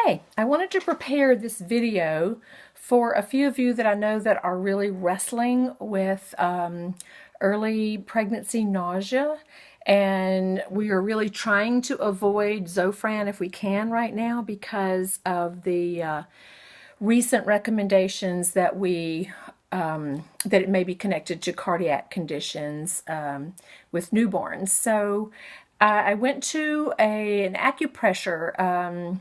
Okay, I wanted to prepare this video for a few of you that I know that are really wrestling with early pregnancy nausea, and we are really trying to avoid Zofran if we can right now because of the recent recommendations that that it may be connected to cardiac conditions with newborns. So I went to an acupressure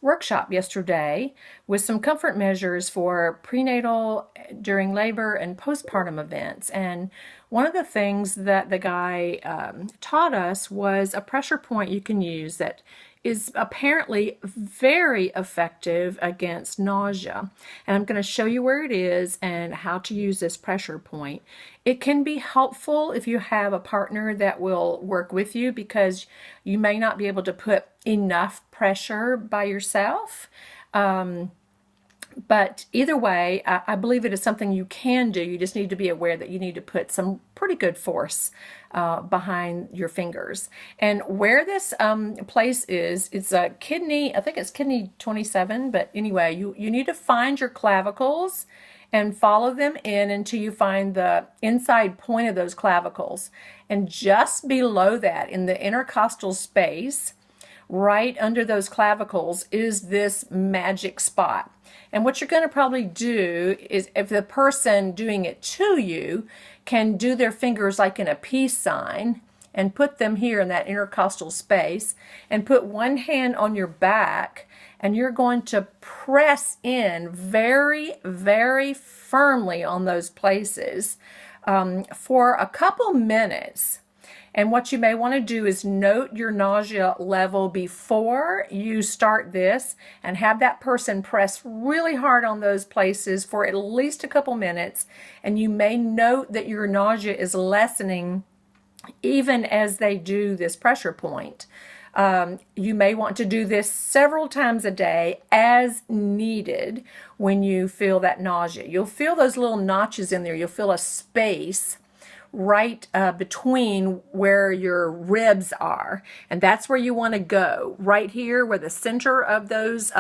workshop yesterday with some comfort measures for prenatal, during labor, and postpartum events. And one of the things that the guy taught us was a pressure point you can use that is apparently very effective against nausea. And I'm going to show you where it is and how to use this pressure point. It can be helpful if you have a partner that will work with you because you may not be able to put enough pressure by yourself. But either way, I believe it is something you can do. You just need to be aware that you need to put some pretty good force behind your fingers. And where this place is, it's a kidney, I think it's kidney 27, but anyway, you need to find your clavicles and follow them in until you find the inside point of those clavicles. And just below that, in the intercostal space, right under those clavicles, is this magic spot. And what you're going to probably do is, if the person doing it to you can do their fingers like in a peace sign and put them here in that intercostal space and put one hand on your back, and you're going to press in very, very firmly on those places for a couple minutes. And what you may want to do is note your nausea level before you start this and have that person press really hard on those places for at least a couple minutes. And you may note that your nausea is lessening even as they do this pressure point. You may want to do this several times a day as needed when you feel that nausea. You'll feel those little notches in there. You'll feel a space right between where your ribs are, and that's where you want to go, right here where the center of those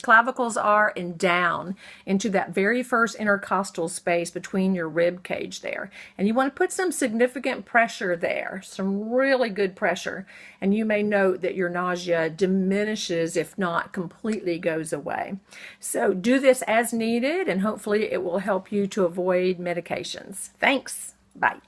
clavicles are, and down into that very first intercostal space between your rib cage there. And you want to put some significant pressure there, some really good pressure, and you may note that your nausea diminishes, if not completely goes away. So do this as needed, and hopefully it will help you to avoid medications. Thanks. Bye.